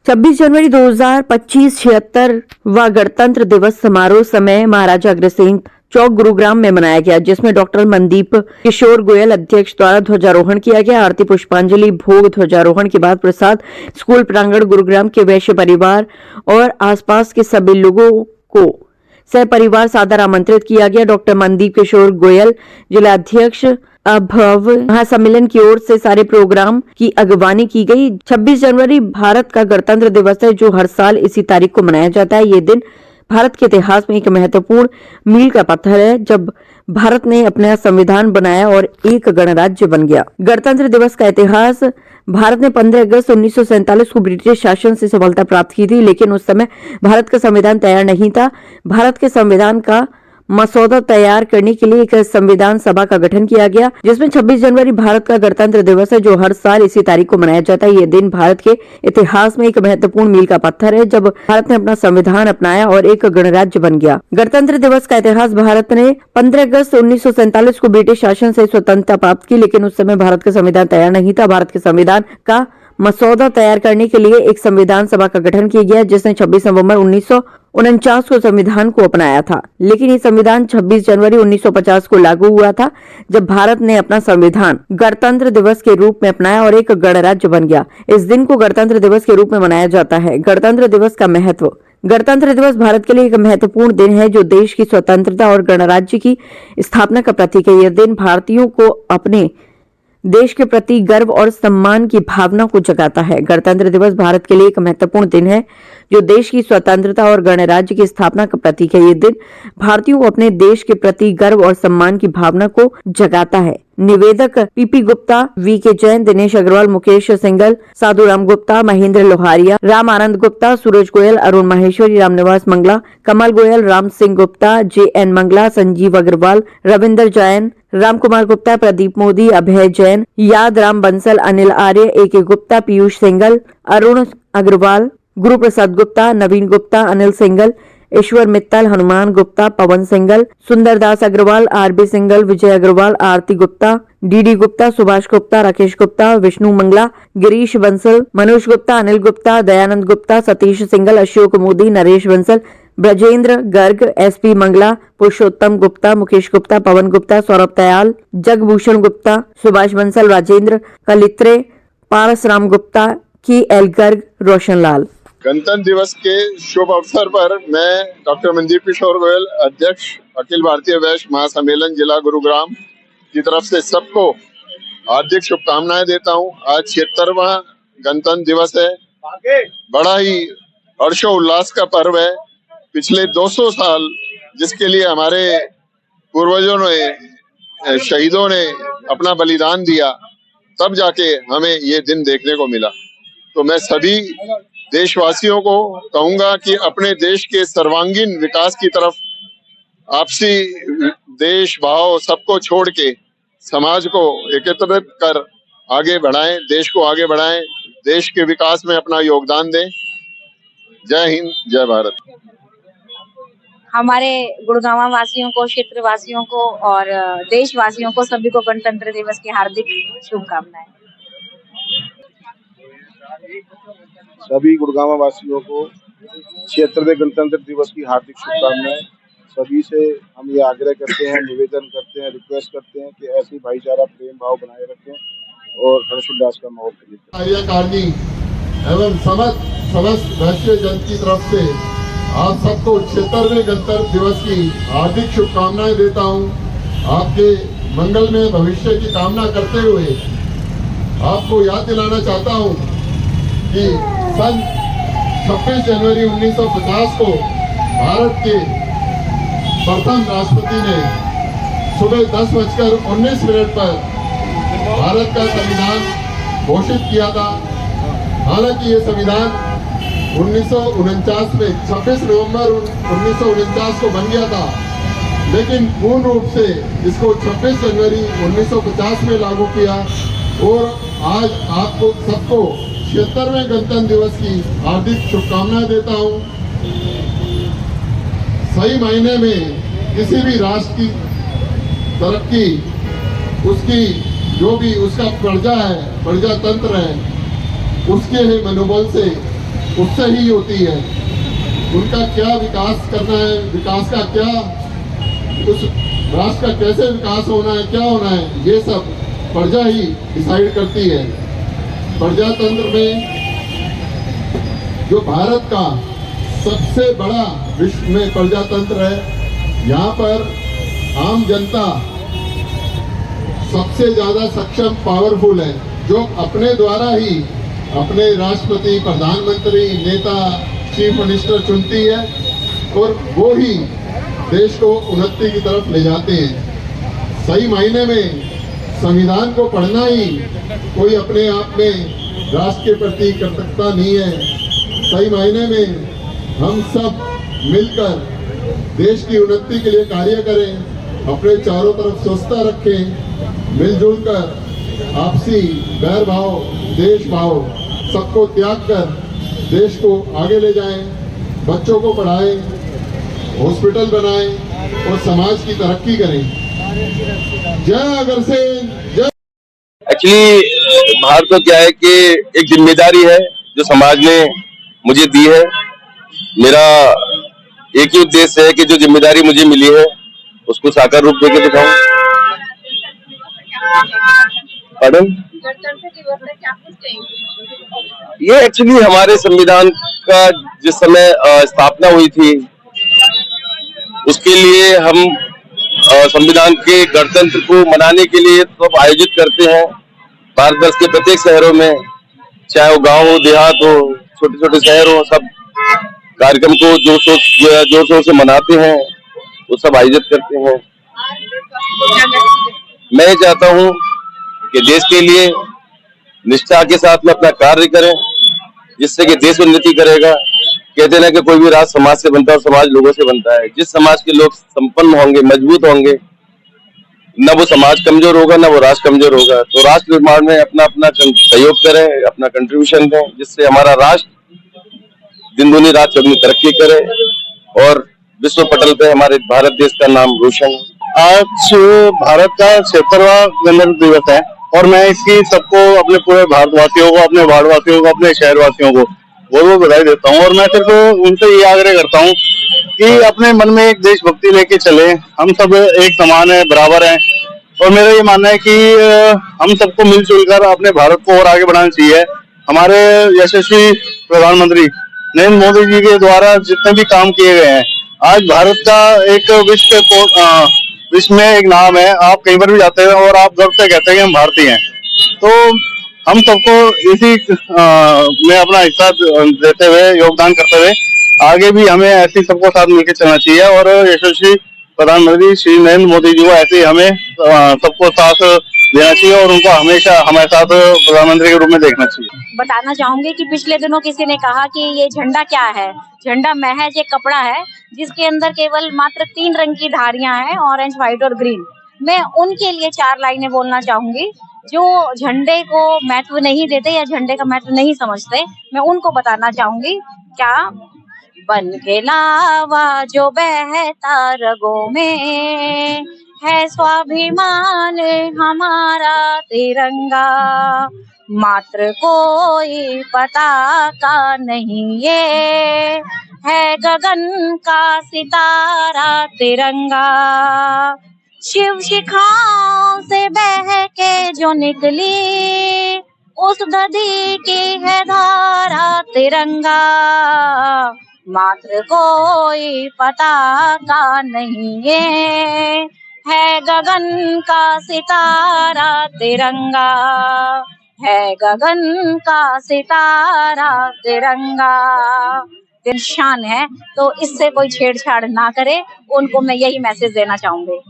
26 जनवरी 2025 76वां गणतंत्र दिवस समारोह समय महाराजा अग्रसेन चौक गुरुग्राम में मनाया गया, जिसमें डॉक्टर मनदीप किशोर गोयल अध्यक्ष द्वारा ध्वजारोहण किया गया। आरती पुष्पांजलि भोग ध्वजारोहण के बाद प्रसाद स्कूल प्रांगण गुरुग्राम के वैश्य परिवार और आसपास के सभी लोगों को सह परिवार सादर आमंत्रित किया गया। डॉक्टर मनदीप किशोर गोयल जिला अध्यक्ष भव महासम्मेलन की ओर से सारे प्रोग्राम की अगवानी की गई। 26 जनवरी भारत का गणतंत्र दिवस है, जो हर साल इसी तारीख को मनाया जाता है। ये दिन भारत के इतिहास में एक महत्वपूर्ण मील का पत्थर है, जब भारत ने अपना संविधान बनाया और एक गणराज्य बन गया। गणतंत्र दिवस का इतिहास: भारत ने 15 अगस्त 1947 को ब्रिटिश शासन से सफलता प्राप्त की थी, लेकिन उस समय भारत का संविधान तैयार नहीं था। भारत के संविधान का मसौदा तैयार करने के लिए एक संविधान सभा का गठन किया गया, जिसमें 26 जनवरी भारत का गणतंत्र दिवस है, जो हर साल इसी तारीख को मनाया जाता है। ये दिन भारत के इतिहास में एक महत्वपूर्ण मील का पत्थर है, जब भारत ने अपना संविधान अपनाया और एक गणराज्य बन गया। गणतंत्र दिवस का इतिहास: भारत ने 15 अगस्त 1947 को ब्रिटिश शासन से स्वतंत्रता प्राप्त की, लेकिन उस समय भारत का संविधान तैयार नहीं था। भारत के संविधान का मसौदा तैयार करने के लिए एक संविधान सभा का गठन किया गया, जिसने 26 नवंबर 1949 को संविधान को अपनाया था, लेकिन ये संविधान 26 जनवरी 1950 को लागू हुआ था, जब भारत ने अपना संविधान गणतंत्र दिवस के रूप में अपनाया और एक गणराज्य बन गया। इस दिन को गणतंत्र दिवस के रूप में मनाया जाता है। गणतंत्र दिवस का महत्व: गणतंत्र दिवस भारत के लिए एक महत्वपूर्ण दिन है, जो देश की स्वतंत्रता और गणराज्य की स्थापना का प्रतीक है। यह दिन भारतीयों को अपने देश के प्रति गर्व और सम्मान की भावना को जगाता है। गणतंत्र दिवस भारत के लिए एक महत्वपूर्ण दिन है, जो देश की स्वतंत्रता और गणराज्य की स्थापना का प्रतीक है। ये दिन भारतीयों को अपने देश के प्रति गर्व और सम्मान की भावना को जगाता है। निवेदक: PP Gupta, V K Jain, Dinesh Agarwal, Mukesh Singal, Sadhu Ram Gupta, Mahendra Loharia, Ram Anand Gupta, Suraj Goyal, Arun Maheshwari, Ramniwas Mangla, Kamal Goyal, Ram Singh Gupta, JN Mangla, Sanjeev Agarwal, Ravinder Jain, Ram Kumar Gupta, Pradeep Modi, Abhay Jain, Yad Ram Bansal, Anil Arya, AK Gupta, Piyush Singal, Arun Agarwal, Guru Prasad Gupta, Naveen Gupta, Anil Singal, Ishwar Mittal, Hanuman Gupta, Pawan Singal, Sundardas Agarwal, RB Singal, विजय Agarwal, Aarti Gupta, DD Gupta, Subhash Gupta, Rakesh Gupta, Vishnu Mangla, Girish Bansal, Manoj Gupta, Anil Gupta, Dayanand Gupta, Satish Singal, Ashok Modi, Naresh Bansal, Brajendra Garg, SP Mangla, Purushottam Gupta, Mukesh Gupta, Pawan Gupta, Saurabh Dayal, Jagbhushan Gupta, Subhash Bansal, Rajendra Kalitre, Paras Ram Gupta, KL Garg, Roshan Lal. गणतंत्र दिवस के शुभ अवसर पर मैं डॉक्टर मनदीप किशोर गोयल, अध्यक्ष अखिल भारतीय वैश्य महासम्मेलन जिला गुरुग्राम की तरफ से सबको हार्दिक शुभकामनाएं देता हूं। आज 76वां गणतंत्र दिवस है। बड़ा ही हर्षोल्लास का पर्व है। पिछले 200 साल जिसके लिए हमारे पूर्वजों ने, शहीदों ने अपना बलिदान दिया, तब जाके हमें ये दिन देखने को मिला। तो मैं सभी देशवासियों को कहूंगा कि अपने देश के सर्वांगीण विकास की तरफ आपसी देश भाव सबको छोड़ के समाज को एकत्रित कर आगे बढ़ाएं, देश को आगे बढ़ाएं, देश के विकास में अपना योगदान दें। जय हिंद, जय भारत। हमारे गुड़गांव वासियों को, क्षेत्र वासियों को और देशवासियों को सभी को गणतंत्र दिवस की हार्दिक शुभकामनाएं। सभी गुड़गांव वासियों को 76वें गणतंत्र दिवस की हार्दिक शुभकामनाएं। सभी से हम ये आग्रह करते हैं, निवेदन करते हैं, रिक्वेस्ट करते हैं कि ऐसी भाईचारा प्रेम भाव बनाए रखें और हर्षोल्लास का माहौल क्रिएट एवं समस्त राष्ट्रीय जन की तरफ से आप सबको 76वें गणतंत्र दिवस की हार्दिक शुभकामनाएं देता हूं। आपके मंगलमय भविष्य की कामना करते हुए आपको याद दिलाना चाहता हूं कि सन 26 जनवरी 1950 को भारत के प्रथम राष्ट्रपति ने सुबह 10:19 पर भारत का संविधान घोषित किया था। हालांकि ये संविधान 1949 में 26 नवंबर 1949 को बन गया था, लेकिन पूर्ण रूप से इसको 26 जनवरी 1950 में लागू किया। और आज आपको सबको 76वें गणतंत्र दिवस की हार्दिक शुभकामनाएं देता हूं। सही मायने में किसी भी राष्ट्र की तरक्की, उसकी जो भी उसका प्रजा है, प्रजातंत्र है, उसके ही मनोबल से उससे ही होती है। उनका क्या विकास करना है, विकास का क्या, उस राष्ट्र का कैसे विकास होना है, क्या होना है, ये सब प्रजा ही डिसाइड करती है। प्रजातंत्र में जो भारत का सबसे बड़ा विश्व में प्रजातंत्र है, यहाँ पर आम जनता सबसे ज्यादा सक्षम, पावरफुल है, जो अपने द्वारा ही अपने राष्ट्रपति, प्रधानमंत्री, नेता, चीफ मिनिस्टर चुनती है और वो ही देश को उन्नति की तरफ ले जाते हैं। सही मायने में संविधान को पढ़ना ही कोई अपने आप में राष्ट्र के प्रति कृतज्ञता नहीं है। सही मायने में हम सब मिलकर देश की उन्नति के लिए कार्य करें, अपने चारों तरफ स्वच्छता रखें, मिलजुल कर आपसी बैर भाव, देश भाव सबको त्याग कर देश को आगे ले जाएं, बच्चों को पढ़ाएं, हॉस्पिटल बनाएं और समाज की तरक्की करें। जय अग्रसेन, जय। एक्चुअली बाहर तो क्या है कि एक जिम्मेदारी है जो समाज ने मुझे दी है। मेरा एक ही उद्देश्य है कि जो जिम्मेदारी मुझे मिली है उसको साकार रूप देके दिखाऊं। पढ़न ये एक्चुअली हमारे संविधान का जिस समय स्थापना हुई थी उसके लिए हम संविधान के गणतंत्र को मनाने के लिए सब आयोजित करते हैं भारतवर्ष के प्रत्येक शहरों में, चाहे वो गांव हो, देहात हो, छोटे छोटे शहर हो, सब कार्यक्रम को जोर शोर से मनाते हैं, वो सब आयोजित करते हैं। मैं ये चाहता हूँ कि देश के लिए निष्ठा के साथ में अपना कार्य करें, जिससे कि देश उन्नति करेगा। कहते हैं ना कि कोई भी राष्ट्र समाज से बनता है और समाज लोगों से बनता है। जिस समाज के लोग संपन्न होंगे, मजबूत होंगे, न वो समाज कमजोर होगा, न वो राष्ट्र कमजोर होगा। तो राष्ट्र निर्माण में अपना अपना सहयोग करें, अपना कंट्रीब्यूशन दें, जिससे हमारा राष्ट्र दिन दूनी रात चौगुनी तरक्की करे और विश्व पटल पे हमारे भारत देश का नाम रोशन। आज भारत का 76वां गणतंत्र दिवस है और मैं इसकी सबको, अपने पूरे भारतवासियों को, अपने वार्डवासियों को, अपने शहरवासियों को बहुत बहुत बधाई देता हूँ। और मैं सिर्फ उनसे ये आग्रह करता हूँ कि अपने मन में एक देशभक्ति लेके चले। हम सब एक समान है, बराबर हैं और मेरा ये मानना है कि हम सबको मिलजुल कर अपने भारत को और आगे बढ़ाना चाहिए। हमारे यशस्वी प्रधानमंत्री नरेंद्र मोदी जी के द्वारा जितने भी काम किए गए हैं, आज भारत का एक विश्व में एक नाम है। आप कहीं पर भी जाते हैं और आप गर्व से कहते हैं कि हम भारतीय हैं। तो हम सबको इसी में अपना हिस्सा देते हुए, योगदान करते हुए आगे भी हमें ऐसी सबको साथ मिलकर चलना चाहिए और यशस्वी प्रधानमंत्री श्री नरेंद्र मोदी जी को ऐसे ही हमें सबको साथ देना चाहिए और उनको हमेशा हमारे साथ प्रधानमंत्री के रूप में देखना चाहिए। बताना चाहूंगी कि पिछले दिनों किसी ने कहा कि ये झंडा क्या है। झंडा महज एक कपड़ा है जिसके अंदर केवल मात्र 3 रंग की धारियां हैं, ऑरेंज, व्हाइट और ग्रीन। मैं उनके लिए 4 लाइनें बोलना चाहूंगी जो झंडे को महत्व नहीं देते या झंडे का महत्व नहीं समझते। मैं उनको बताना चाहूंगी। क्या? बन के लावा जो बहता रगों में, है स्वाभिमान हमारा तिरंगा। मात्र कोई पताका नहीं, ये है गगन का सितारा तिरंगा। शिव शिखाओं से बह के जो निकली, उस नदी की है धारा तिरंगा। मात्र कोई पताका नहीं, ये है गगन का सितारा तिरंगा, है गगन का सितारा तिरंगा। शान है, तो इससे कोई छेड़छाड़ ना करे। उनको मैं यही मैसेज देना चाहूंगी।